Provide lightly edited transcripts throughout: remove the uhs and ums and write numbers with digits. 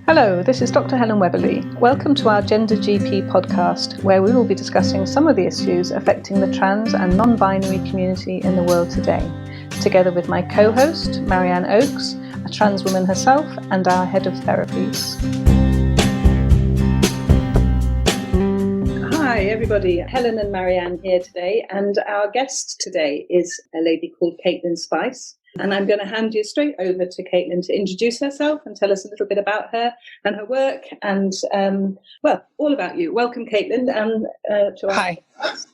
Hello, this is Dr Helen Weberly. Welcome to our GenderGP podcast, where we will be discussing some of the issues affecting the trans and non-binary community in the world today, together with my co-host, Marianne Oakes, a trans woman herself, and our head of therapies. Hi everybody, Helen and Marianne here today, and our guest today is a lady called Caitlin Spice. And I'm going to hand you straight over to Caitlin to introduce herself and tell us a little bit about her and her work and, all about you. Welcome, Caitlin. Hi.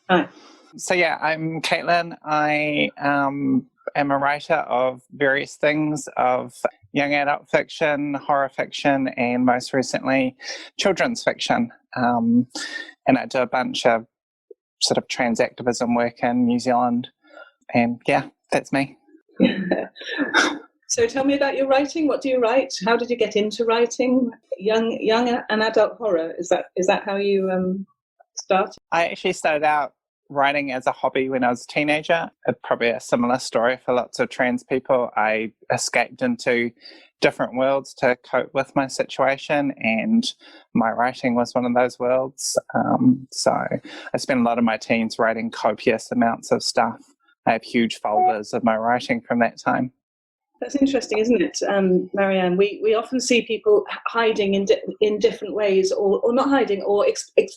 Hi. So, I'm Caitlin. I am a writer of various things, of young adult fiction, horror fiction, and most recently, children's fiction. And I do a bunch of sort of trans activism work in New Zealand. And that's me. So tell me about your writing. What do you write? How did you get into writing? Young and adult horror. Is that how you started? I actually started out writing as a hobby when I was a teenager. Probably a similar story for lots of trans people. I escaped into different worlds to cope with my situation, and my writing was one of those worlds. So I spent a lot of my teens writing copious amounts of stuff. I have huge folders of my writing from that time. That's interesting, isn't it, Marianne? We often see people hiding in different ways, or not hiding, or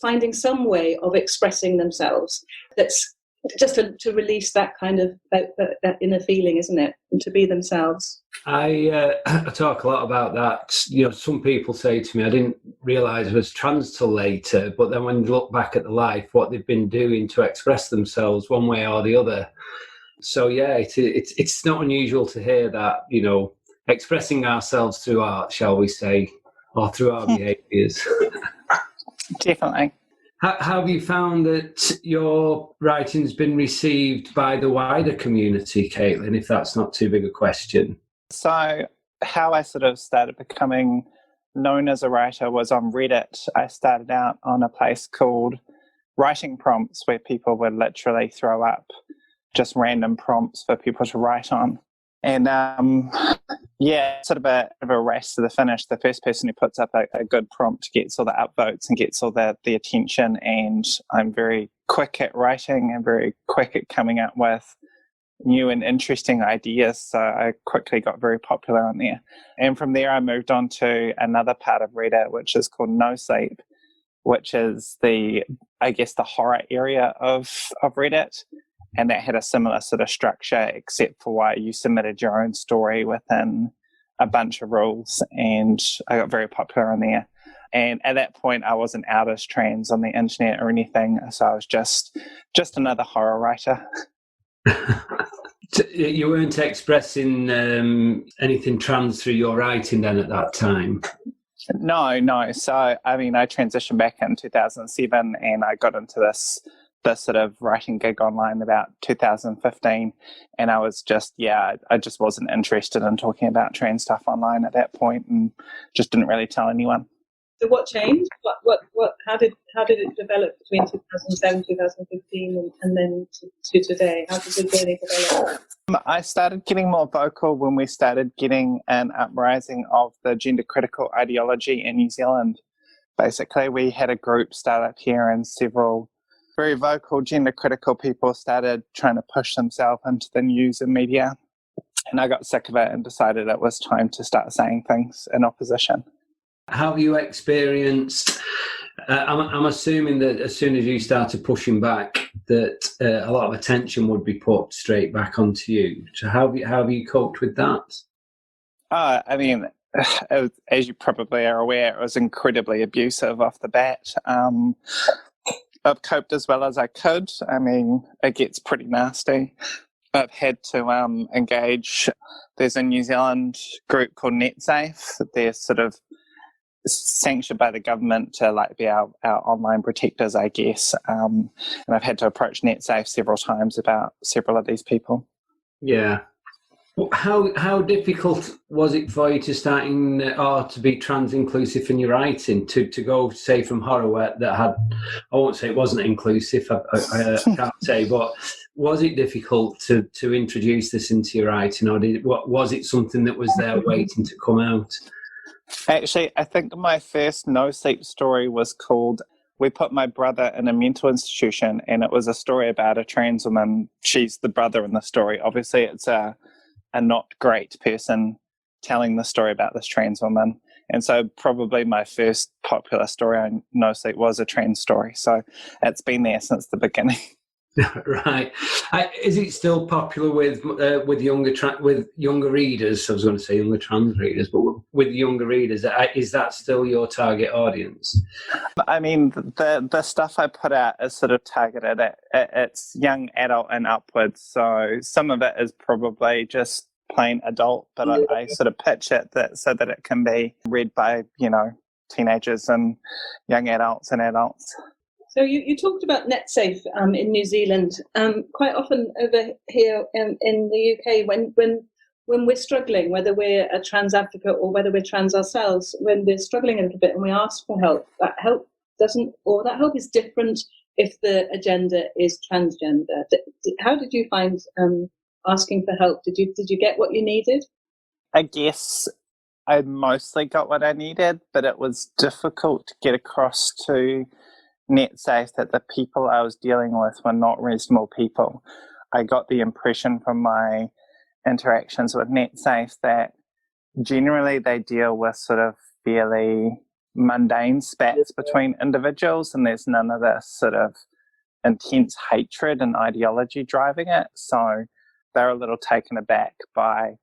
finding some way of expressing themselves. That's just to release that kind of that inner feeling, isn't it? And to be themselves. I talk a lot about that. You know, some people say to me, I didn't realise I was trans till later, but then when you look back at the life, what they've been doing to express themselves one way or the other. So it's not unusual to hear that, you know, expressing ourselves through art, shall we say, or through our behaviours. Definitely. How have you found that your writing's been received by the wider community, Caitlin, if that's not too big a question? So how I sort of started becoming known as a writer was on Reddit. I started out on a place called Writing Prompts, where people would literally throw up just random prompts for people to write on. And sort of a race to the finish. The first person who puts up a good prompt gets all the upvotes and gets all the attention. And I'm very quick at writing and very quick at coming up with new and interesting ideas. So I quickly got very popular on there. And from there, I moved on to another part of Reddit, which is called No Sleep, which is the horror area of Reddit. And that had a similar sort of structure, except for why you submitted your own story within a bunch of rules. And I got very popular on there. And at that point, I wasn't out as trans on the internet or anything. So I was just another horror writer. You weren't expressing anything trans through your writing then at that time? No. So, I mean, I transitioned back in 2007 and I got into this sort of writing gig online about 2015, and I was I just wasn't interested in talking about trans stuff online at that point, and just didn't really tell anyone. So what changed? How did it develop between 2007, 2015, and then to today? How did the journey develop? I started getting more vocal when we started getting an uprising of the gender critical ideology in New Zealand. Basically, we had a group start up here, and several very vocal gender critical people started trying to push themselves into the news and media. And I got sick of it and decided it was time to start saying things in opposition. How have you experienced, I'm assuming that as soon as you started pushing back, that a lot of attention would be put straight back onto you. So how have you coped with that? I mean, as you probably are aware, it was incredibly abusive off the bat. I've coped as well as I could. I mean, it gets pretty nasty. I've had to engage. There's a New Zealand group called NetSafe. They're sort of sanctioned by the government to be our online protectors, I guess. And I've had to approach NetSafe several times about several of these people. Yeah. How difficult was it for you to to be trans inclusive in your writing, to go, say, from horror that had, I won't say it wasn't inclusive, I can't say, but was it difficult to introduce this into your writing, or was it something that was there waiting to come out? Actually, I think my first no sleep story was called We Put My Brother in a Mental Institution, and it was a story about a trans woman. She's the brother in the story. Obviously, it's a not great person telling the story about this trans woman. And so probably my first popular story on No Sleep was a trans story. So it's been there since the beginning. Right. Is it still popular with younger readers? I was going to say younger trans readers, but with younger readers, is that still your target audience? I mean, the stuff I put out is sort of targeted at it's young adult and upwards. So some of it is probably just plain adult, but I sort of pitch it so that it can be read by, teenagers and young adults and adults. So you talked about NetSafe in New Zealand. Quite often over here in the UK, when we're struggling, whether we're a trans advocate or whether we're trans ourselves, when we're struggling a little bit and we ask for help, that help is different if the agenda is transgender. How did you find asking for help? Did you get what you needed? I guess I mostly got what I needed, but it was difficult to get across to NetSafe that the people I was dealing with were not reasonable people. I got the impression from my interactions with NetSafe that generally they deal with sort of fairly mundane spats between individuals, and there's none of this sort of intense hatred and ideology driving it. So they're a little taken aback by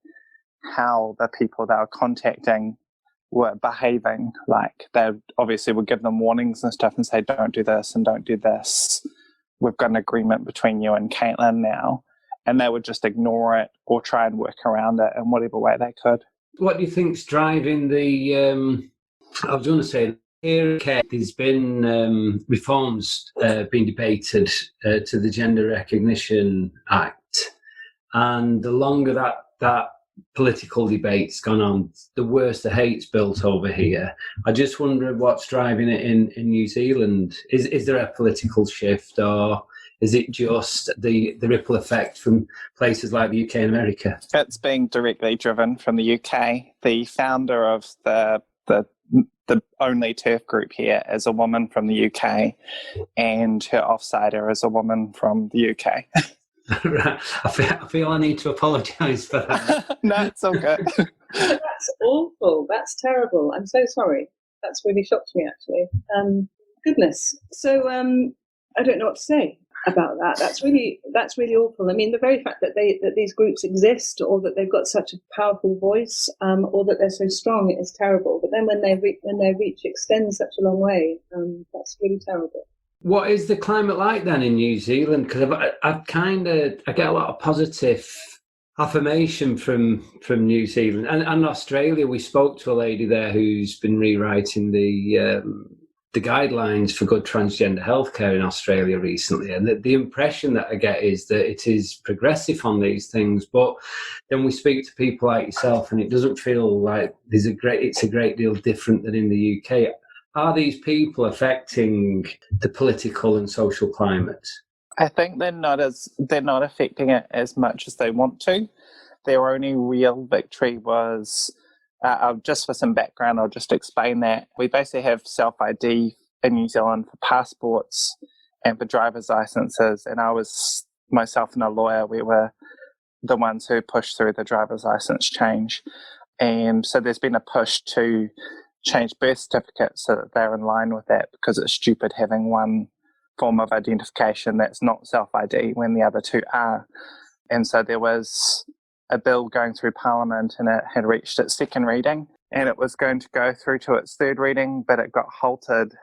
how the people they were contacting were behaving. Like they obviously would give them warnings and stuff and say, don't do this and don't do this. We've got an agreement between you and Caitlin now. And they would just ignore it or try and work around it in whatever way they could. What do you think's driving the, I was going to say, there's been reforms being debated to the Gender Recognition Act. And the longer that political debate's gone on, the worse the hate's built over here. I just wonder what's driving it in New Zealand. Is there a political shift, or is it just the ripple effect from places like the UK and America? It's being directly driven from the UK. The founder of the only TERF group here is a woman from the UK, and her offsider is a woman from the UK. Right. I feel I need to apologise for that. No, it's all good. That's awful. That's terrible. I'm so sorry. That's really shocked me, actually. Goodness. So I don't know what to say about that. That's really awful. I mean, the very fact that these groups exist, or that they've got such a powerful voice, or that they're so strong, is terrible. But then when their reach extends such a long way, that's really terrible. What is the climate like then in New Zealand? Because I get a lot of positive affirmation from New Zealand and Australia. We spoke to a lady there who's been rewriting the guidelines for good transgender healthcare in Australia recently, and the impression that I get is that it is progressive on these things. But then we speak to people like yourself, and it doesn't feel like it's a great deal different than in the UK. Are these people affecting the political and social climate? I think they're not affecting it as much as they want to. Their only real victory was, just for some background, I'll just explain that. We basically have self-ID in New Zealand for passports and for driver's licenses, and myself and a lawyer, we were the ones who pushed through the driver's license change. And so there's been a push to change birth certificates so that they're in line with that, because it's stupid having one form of identification that's not self-ID when the other two are. And so there was a bill going through Parliament, and it had reached its second reading, and it was going to go through to its third reading, but it got halted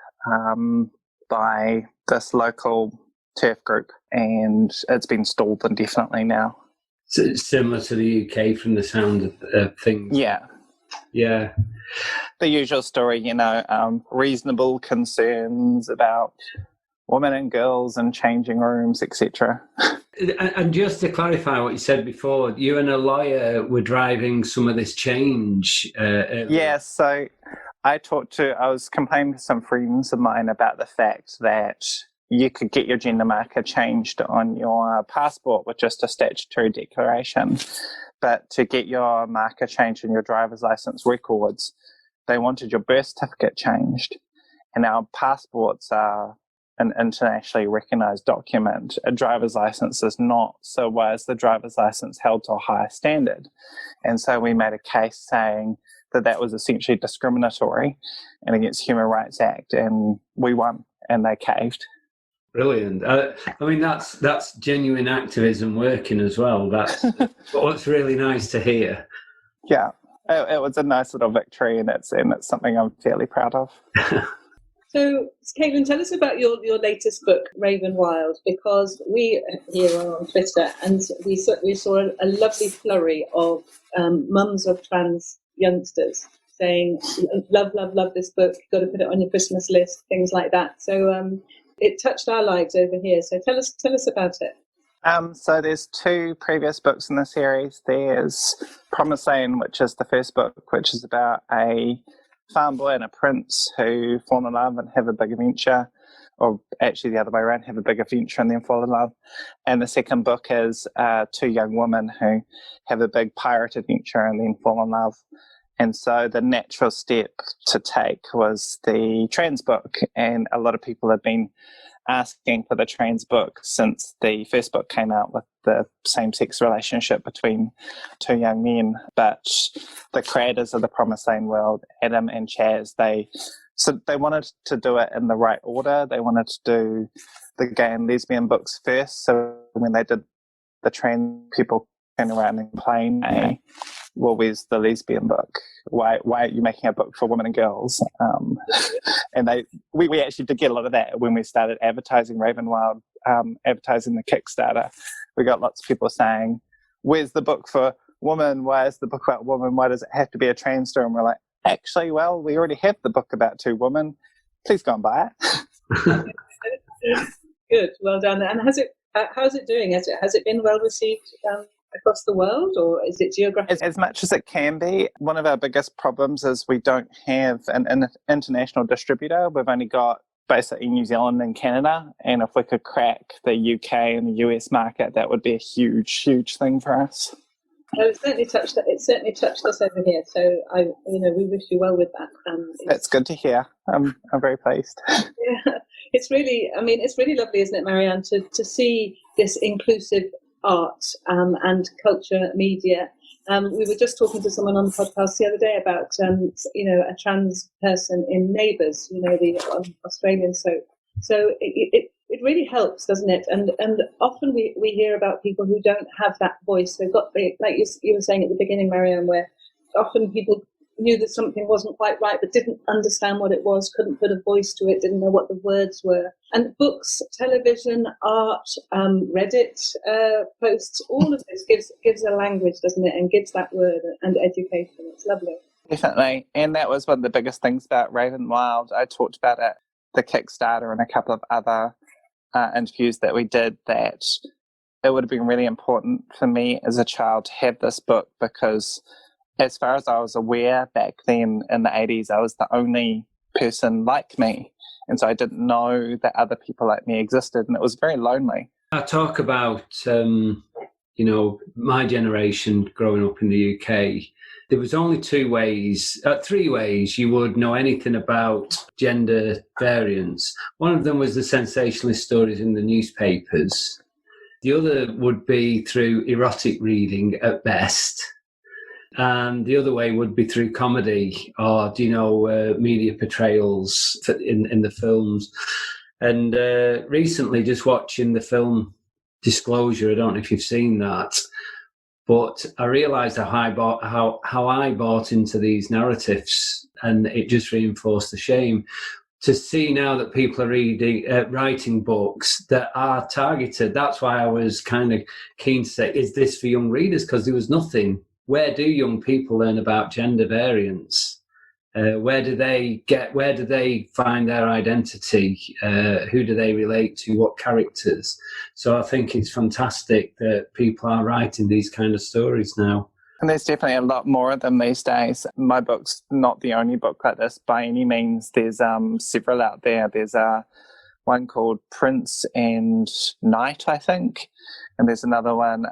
by this local TERF group, and it's been stalled indefinitely now. So it's similar to the UK from the sound of things. Yeah. The usual story, reasonable concerns about women and girls and changing rooms, etc. And just to clarify what you said before, you and a lawyer were driving some of this change. Yeah, so I was complaining to some friends of mine about the fact that you could get your gender marker changed on your passport with just a statutory declaration. But to get your marker changed in your driver's license records, they wanted your birth certificate changed, and our passports are an internationally recognised document. A driver's licence is not, so why is the driver's licence held to a higher standard? And so we made a case saying that that was essentially discriminatory and against Human Rights Act, and we won, and they caved. Brilliant. I mean, that's genuine activism working as well. That's what's really nice to hear. Yeah, it was a nice little victory, and it's something I'm fairly proud of. So, Caitlin, tell us about your latest book, Raven Wild, because we here are on Twitter, and we saw a lovely flurry of mums of trans youngsters saying, love this book, got to put it on your Christmas list, things like that. So it touched our lives over here. So tell us about it. So there's 2 previous books in the series. There's Promised Land, which is the first book, which is about a farm boy and a prince who fall in love and have a big adventure, or actually the other way around, have a big adventure and then fall in love. And the second book is 2 young women who have a big pirate adventure and then fall in love. And so the natural step to take was the trans book, and a lot of people have been asking for the trans book since the first book came out with the same-sex relationship between 2 young men. But the creators of the Promised Land world, Adam and Chaz, they wanted to do it in the right order. They wanted to do the gay and lesbian books first. So when they did the trans, people turn around and complain, hey, well, where's the lesbian book? Why aren't you making a book for women and girls? And we actually did get a lot of that when we started advertising Raven Wild, advertising the Kickstarter. We got lots of people saying, where's the book for women? Why is the book about women? Why does it have to be a trans story? And we're like, actually, well, we already have the book about 2 women. Please go and buy it. Good, well done. And how's it doing? Has it been well received across the world, or is it geographic? As much as it can be. One of our biggest problems is we don't have an international distributor. We've only got basically New Zealand and Canada, and if we could crack the UK and the US market, that would be a huge thing for us. Oh, it certainly touched us over here. So we wish you well with that. That's good to hear. I'm very pleased. Yeah, it's really lovely, isn't it, Marianne, to see this inclusive art and culture, media. We were just talking to someone on the podcast the other day about a trans person in Neighbours, the Australian soap. So it really helps, doesn't it? And often we hear about people who don't have that voice. They've got like you were saying at the beginning, Marianne, where often people knew that something wasn't quite right but didn't understand what it was, couldn't put a voice to it, didn't know what the words were. And books, television, art, Reddit posts, all of this gives a language, doesn't it, and gives that word and education. It's lovely. Definitely. And that was one of the biggest things about Raven Wild. I talked about it, the Kickstarter, and a couple of other interviews that we did, that it would have been really important for me as a child to have this book, because as far as I was aware back then in the 80s, I was the only person like me. And so I didn't know that other people like me existed, and it was very lonely. I talk about, my generation growing up in the UK. There was only 3 ways you would know anything about gender variance. One of them was the sensationalist stories in the newspapers. The other would be through erotic reading at best. And the other way would be through comedy or, media portrayals in the films. And recently, just watching the film Disclosure, I don't know if you've seen that, but I realised how I bought into these narratives, and it just reinforced the shame. To see now that people are writing books that are targeted, that's why I was kind of keen to say, is this for young readers? Because there was nothing. Where do young people learn about gender variance? Where do they find their identity? Who do they relate to? What characters? So I think it's fantastic that people are writing these kind of stories now. And there's definitely a lot more of them these days. My book's not the only book like this by any means. There's several out there. There's one called Prince and Night, I think. And there's another one,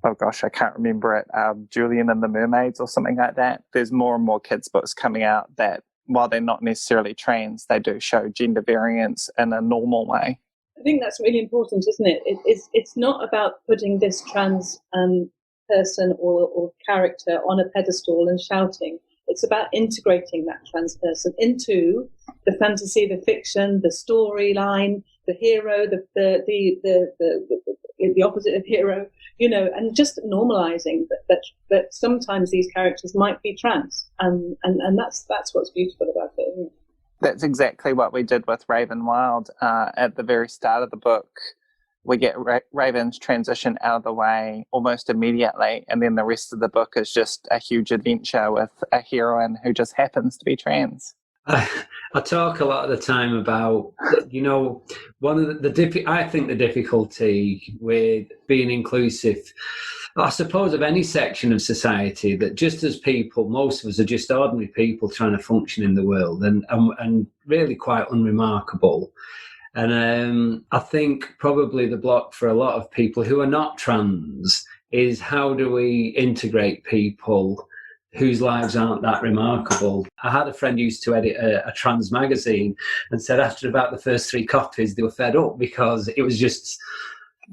oh gosh, I can't remember it, Julian and the Mermaids or something like that. There's more and more kids' books coming out that, while they're not necessarily trans, they do show gender variance in a normal way. I think that's really important, isn't it? It's not about putting this trans person or character on a pedestal and shouting. It's about integrating that trans person into the fantasy, the fiction, the storyline, the hero, the opposite of hero, and just normalizing that sometimes these characters might be trans, and that's what's beautiful about it, isn't it? That's exactly what we did with Raven Wild. At the very start of the book, we get Raven's transition out of the way almost immediately, and then the rest of the book is just a huge adventure with a heroine who just happens to be trans. I talk a lot of the time about, one of I think the difficulty with being inclusive, I suppose, of any section of society, that just as people, most of us are just ordinary people trying to function in the world and really quite unremarkable. And I think probably the block for a lot of people who are not trans is, how do we integrate people whose lives aren't that remarkable? I had a friend who used to edit a trans magazine and said after about the first 3 copies, they were fed up because it was just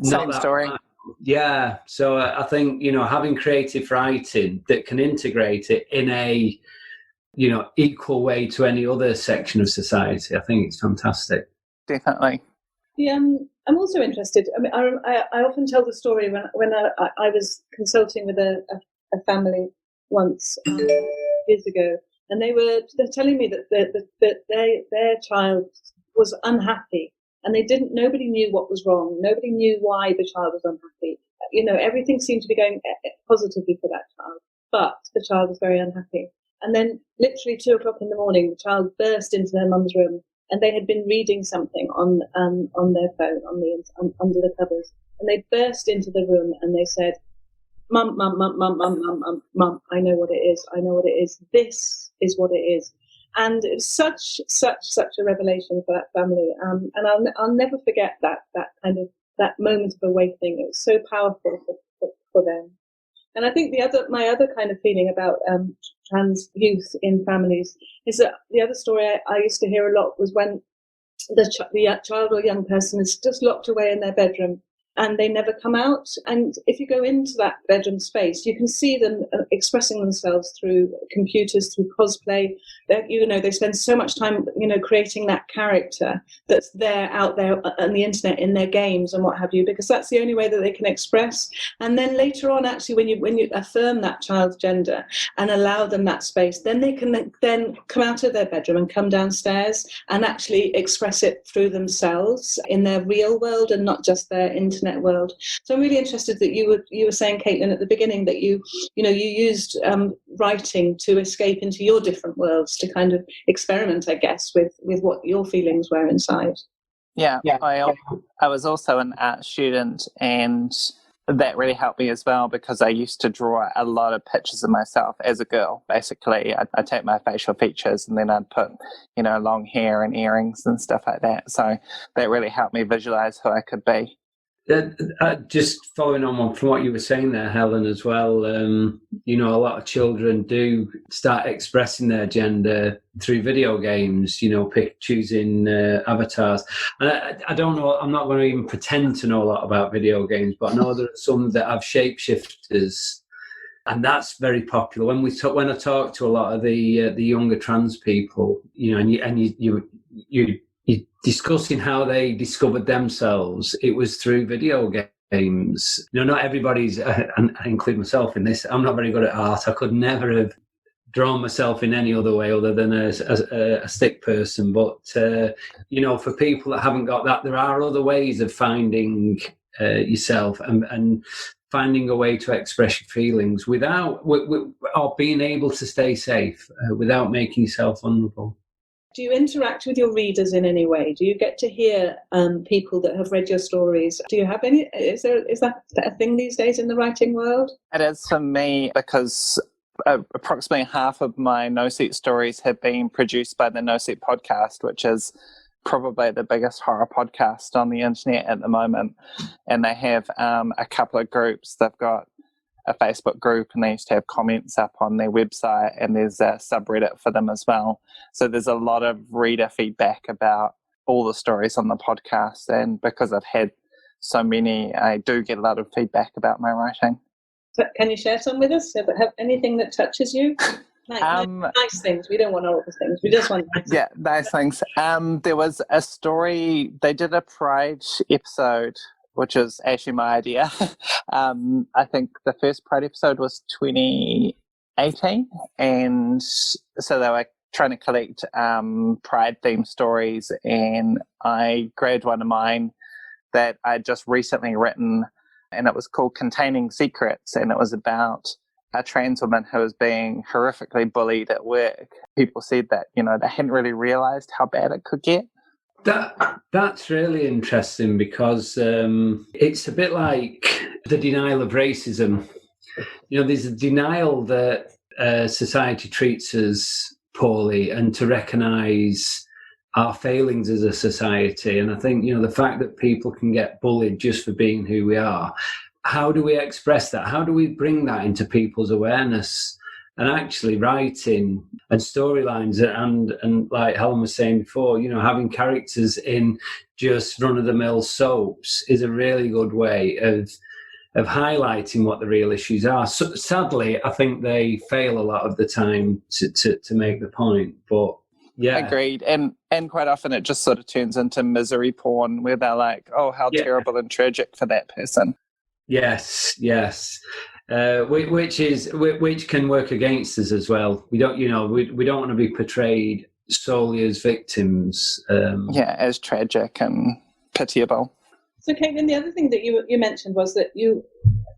same story. Yeah. So I think, having creative writing that can integrate it in a, equal way to any other section of society, I think it's fantastic. Definitely. Yeah, I'm also interested. I mean, I often tell the story when I was consulting with a family once years ago, and they're telling me that their child was unhappy, and nobody knew what was wrong. Nobody knew why the child was unhappy. Everything seemed to be going positively for that child, but the child was very unhappy. And then, literally 2 o'clock in the morning, the child burst into their mum's room, and they had been reading something on their phone under the covers, and they burst into the room and they said, "Mum, mum, mum, mum, mum, mum, mum, mum, I know what it is. I know what it is. This is what it is." And it was such a revelation for that family. And I'll never forget that moment of awakening. It was so powerful for them. And I think my other kind of feeling about trans youth in families is that the other story I used to hear a lot was when the child or young person is just locked away in their bedroom and they never come out. And if you go into that bedroom space, you can see them expressing themselves through computers, through cosplay. They spend so much time, creating that character that's out there on the internet, in their games and what have you, because that's the only way that they can express. And then later on, actually, when you affirm that child's gender and allow them that space, then they can then come out of their bedroom and come downstairs and actually express it through themselves in their real world and not just their internet world. So I'm really interested that you were saying, Caitlin, at the beginning that you used writing to escape into your different worlds, to kind of experiment, I guess, with what your feelings were inside. Yeah. I was also an art student, and that really helped me as well, because I used to draw a lot of pictures of myself as a girl. Basically, I'd take my facial features and then I'd put, long hair and earrings and stuff like that. So that really helped me visualize who I could be. Just following on from what you were saying there, Helen, as well, a lot of children do start expressing their gender through video games, choosing avatars. And I don't know, I'm not going to even pretend to know a lot about video games, but I know there are some that have shapeshifters, and that's very popular. When I talk to a lot of the younger trans people, and you're discussing how they discovered themselves, it was through video games. Not everybody's, and I include myself in this, I'm not very good at art. I could never have drawn myself in any other way other than a stick person. But, for people that haven't got that, there are other ways of finding yourself and finding a way to express your feelings without, or being able to stay safe without making yourself vulnerable. Do you interact with your readers in any way? Do you get to hear people that have read your stories? Do you have any? Is that a thing these days in the writing world? It is for me, because approximately half of my No Seat stories have been produced by the No Seat podcast, which is probably the biggest horror podcast on the internet at the moment. And they have a couple of groups. They've got a Facebook group, and they used to have comments up on their website, and there's a subreddit for them as well. So there's a lot of reader feedback about all the stories on the podcast, and because I've had so many, I do get a lot of feedback about my writing. So can you share some with us? Have anything that touches you? Nice things. We don't want all the things. We just want nice things. Yeah, nice things. There was a story, they did a Pride episode, which is actually my idea. I think the first Pride episode was 2018, and so they were trying to collect Pride-themed stories, and I grabbed one of mine that I'd just recently written, and it was called Containing Secrets, and it was about a trans woman who was being horrifically bullied at work. People said that, they hadn't really realised how bad it could get. That's really interesting, because it's a bit like the denial of racism. There's a denial that society treats us poorly, and to recognise our failings as a society. And I think, the fact that people can get bullied just for being who we are, how do we express that? How do we bring that into people's awareness? And actually writing and storylines, and like Helen was saying before, having characters in just run-of-the-mill soaps is a really good way of highlighting what the real issues are. So, sadly, I think they fail a lot of the time to make the point. But yeah, agreed. And quite often it just sort of turns into misery porn, where they're like, "Oh, how terrible and tragic for that person." Yes. Which can work against us as well. We don't, we don't want to be portrayed solely as victims. As tragic and pitiable. So, Caitlin, the other thing that you mentioned was that you,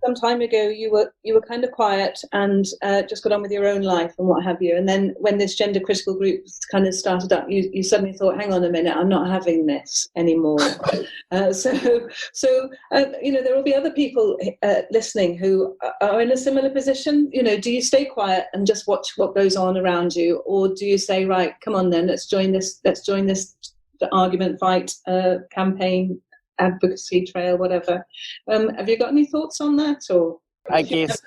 some time ago, you were kind of quiet and just got on with your own life and what have you. And then when this gender critical group kind of started up, you suddenly thought, hang on a minute, I'm not having this anymore. So there will be other people listening who are in a similar position. Do you stay quiet and just watch what goes on around you, or do you say, right, come on then, let's join this argument, fight, campaign, advocacy trail, whatever? Have you got any thoughts on that? Or I guess,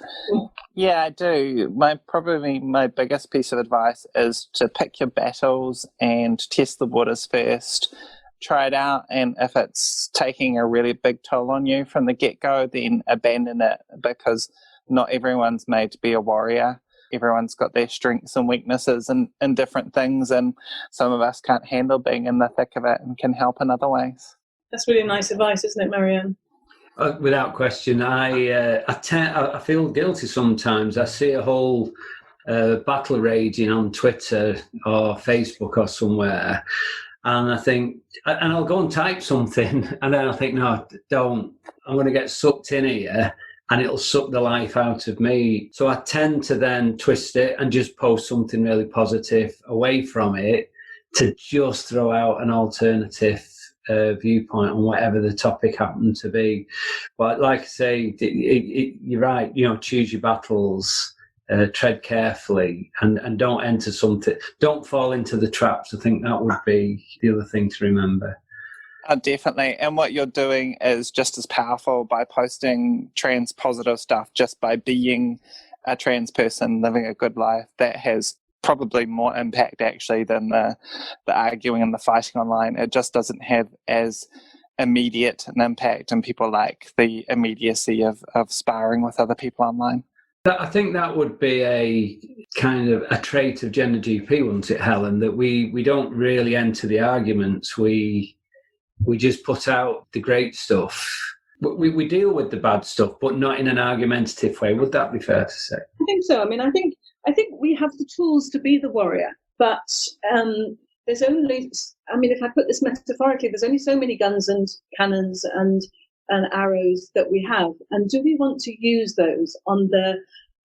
yeah, I do. Probably my biggest piece of advice is to pick your battles and test the waters first. Try it out, and if it's taking a really big toll on you from the get-go, then abandon it, because not everyone's made to be a warrior. Everyone's got their strengths and weaknesses and different things, and some of us can't handle being in the thick of it and can help in other ways. That's really nice advice, isn't it, Marianne? Without question. I feel guilty sometimes. I see a whole battle raging on Twitter or Facebook or somewhere, and I think, and I'll go and type something, and then I think, no, don't. I'm going to get sucked in here, and it'll suck the life out of me. So I tend to then twist it and just post something really positive away from it, to just throw out an alternative viewpoint on whatever the topic happened to be. But like I say, you're right, choose your battles, tread carefully, and don't enter don't fall into the traps. I think that would be the other thing to remember. Definitely. And what you're doing is just as powerful by posting trans positive stuff, just by being a trans person living a good life. That has probably more impact actually than the arguing and the fighting online. It just doesn't have as immediate an impact, and people like the immediacy of sparring with other people online. I think that would be a kind of a trait of GenderGP, wouldn't it, Helen? That we don't really enter the arguments. We just put out the great stuff. We deal with the bad stuff, but not in an argumentative way. Would that be fair to say? I think so. I think we have the tools to be the warrior, but there's only, if I put this metaphorically, there's only so many guns and cannons and arrows that we have. And do we want to use those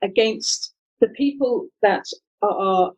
against the people that are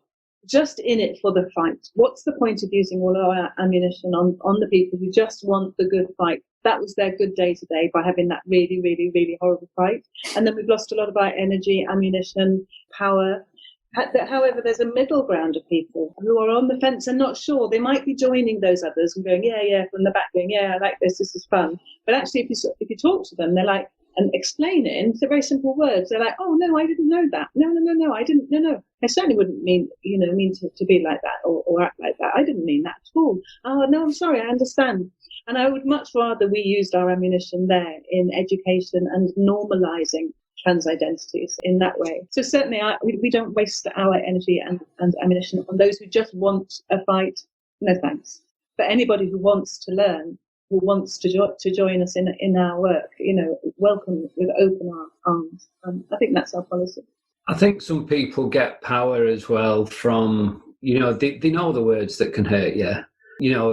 just in it for the fight? What's the point of using all our ammunition on the people who just want the good fight? That was their good day today, by having that really, really, really horrible fight. And then we've lost a lot of our energy, ammunition, power. However, there's a middle ground of people who are on the fence and not sure. They might be joining those others and going, yeah, from the back, going, yeah, I like this is fun. But actually, if you talk to them, they're like, and explain it in very simple words. They're like, oh no, I didn't know that. No, I didn't. No. I certainly wouldn't mean to be like that or act like that. I didn't mean that at all. Oh no, I'm sorry, I understand. And I would much rather we used our ammunition there in education and normalizing trans identities in that way. So certainly we don't waste our energy and ammunition on those who just want a fight. No thanks. But anybody who wants to learn, who wants to join us in our work, welcome with open arms. I think that's our policy. I think some people get power as well from, they know the words that can hurt you.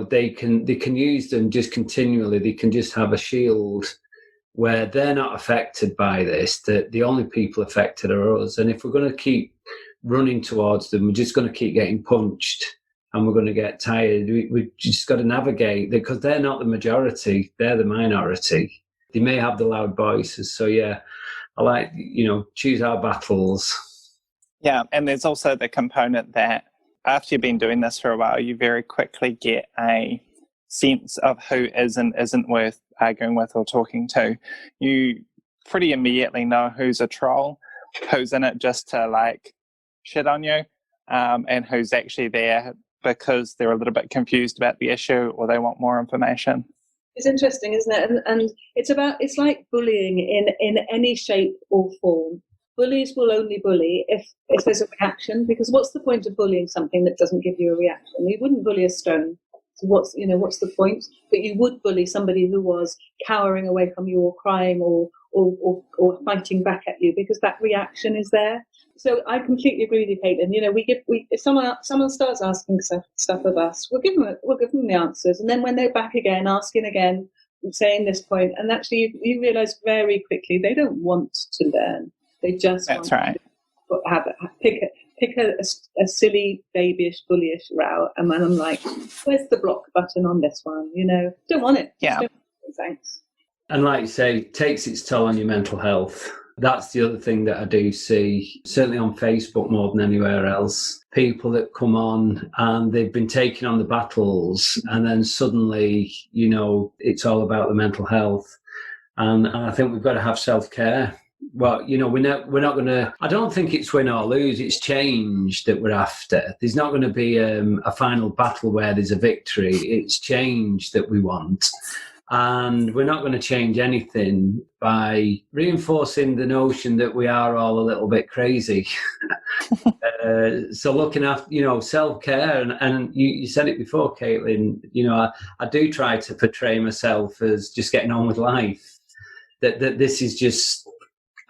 They can use them just continually. They can just have a shield where they're not affected by this, that the only people affected are us. And if we're going to keep running towards them, we're just going to keep getting punched and we're going to get tired. We just got to navigate, because they're not the majority, they're the minority. They may have the loud voices. So yeah, I like, choose our battles. Yeah, and there's also the component that after you've been doing this for a while, you very quickly get a sense of who is and isn't worth arguing with or talking to. You pretty immediately know who's a troll, who's in it just to shit on you, and who's actually there because they're a little bit confused about the issue or they want more information. It's interesting, isn't it? And it's like bullying in any shape or form. Bullies will only bully if there's a reaction, because what's the point of bullying something that doesn't give you a reaction? You wouldn't bully a stone. So what's the point? But you would bully somebody who was cowering away from you or crying or fighting back at you, because that reaction is there. So I completely agree with you, Caitlin. If someone starts asking stuff of us, we'll give them the answers, and then when they're back again, asking again, saying this point, and actually you realise very quickly they don't want to learn. They just That's want right. to pick a silly, babyish, bullyish row, and then I'm like, where's the block button on this one? Don't want it. Yeah. Thanks. And like you say, it takes its toll on your mental health. That's the other thing that I do see, certainly on Facebook more than anywhere else. People that come on and they've been taking on the battles, and then suddenly, it's all about the mental health. And I think we've got to have self-care. Well, we're not going to, I don't think it's win or lose, it's change that we're after. There's not going to be a final battle where there's a victory. It's change that we want. And we're not going to change anything by reinforcing the notion that we are all a little bit crazy. So looking after, self-care, and you said it before, Caitlin, I do try to portray myself as just getting on with life, that this is just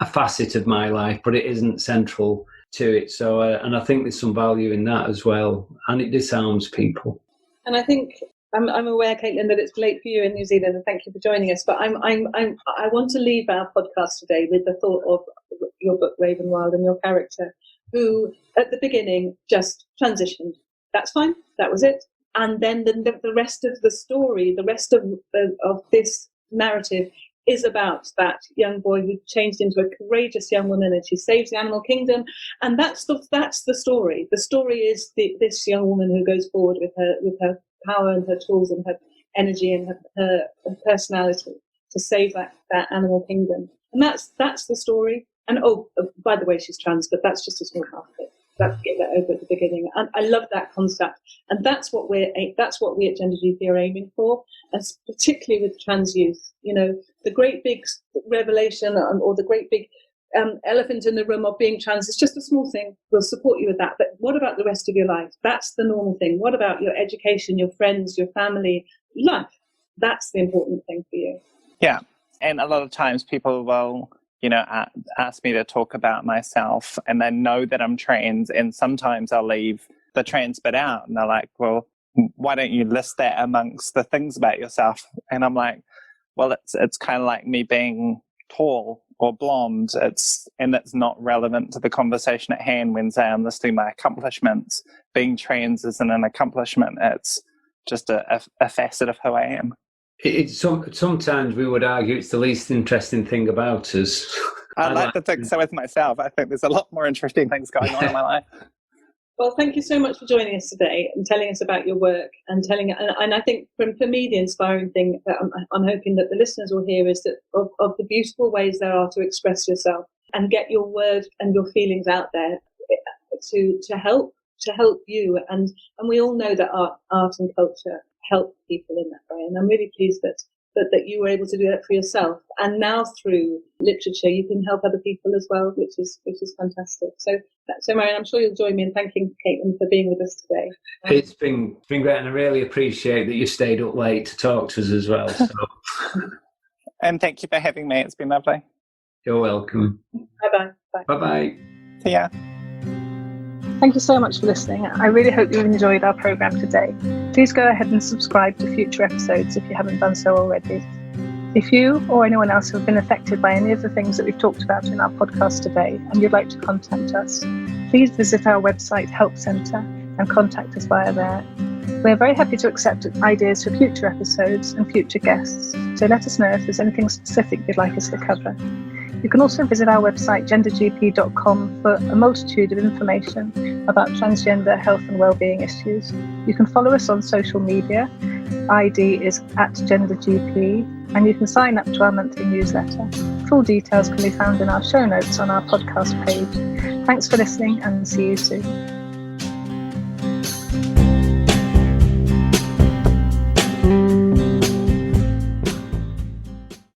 a facet of my life, but it isn't central to it. So, and I think there's some value in that as well, and it disarms people. And I think I'm aware, Caitlin, that it's late for you in New Zealand, and thank you for joining us. But I want to leave our podcast today with the thought of your book, Ravenwild, and your character, who at the beginning just transitioned. That's fine. That was it. And then the rest of the story, the rest of this narrative, is about that young boy who changed into a courageous young woman, and she saves the animal kingdom. And that's the story. The story is this young woman who goes forward with her power and her tools and her energy and her personality to save that animal kingdom. And that's the story. And by the way, she's trans, but that's just a small part of it. Let's get that over at the beginning. And I love that concept. And that's what we at GenderGP are aiming for, and particularly with trans youth. The great big revelation or the great big elephant in the room of being trans is just a small thing. We'll support you with that. But what about the rest of your life? That's the normal thing. What about your education, your friends, your family, life? That's the important thing for you. Yeah. And a lot of times people will ask me to talk about myself, and they know that I'm trans, and sometimes I'll leave the trans bit out, and they're like, well, why don't you list that amongst the things about yourself? And I'm like, well, it's kind of like me being tall or blonde. It's not relevant to the conversation at hand when, say, I'm listing my accomplishments. Being trans isn't an accomplishment. It's just a facet of who I am. Sometimes we would argue it's the least interesting thing about us. I like to think so with myself. I think there's a lot more interesting things going on in my life. Well, thank you so much for joining us today and telling us about your work and I think for me, the inspiring thing that I'm hoping that the listeners will hear is that of the beautiful ways there are to express yourself and get your word and your feelings out there to help you. And we all know that art and culture help people in that way. And I'm really pleased that you were able to do that for yourself. And now through literature, you can help other people as well, which is fantastic. So Marianne, I'm sure you'll join me in thanking Caitlin for being with us today. It's been great, and I really appreciate that you stayed up late to talk to us as well. So. And thank you for having me. It's been lovely. You're welcome. Bye-bye. Bye. Bye-bye. See ya. Thank you so much for listening. I really hope you've enjoyed our programme today. Please go ahead and subscribe to future episodes if you haven't done so already. If you or anyone else have been affected by any of the things that we've talked about in our podcast today and you'd like to contact us, please visit our website Help Centre and contact us via there. We're very happy to accept ideas for future episodes and future guests, so let us know if there's anything specific you'd like us to cover. You can also visit our website gendergp.com for a multitude of information about transgender health and wellbeing issues. You can follow us on social media. ID is @GenderGP, and you can sign up to our monthly newsletter. Full details can be found in our show notes on our podcast page. Thanks for listening, and see you soon.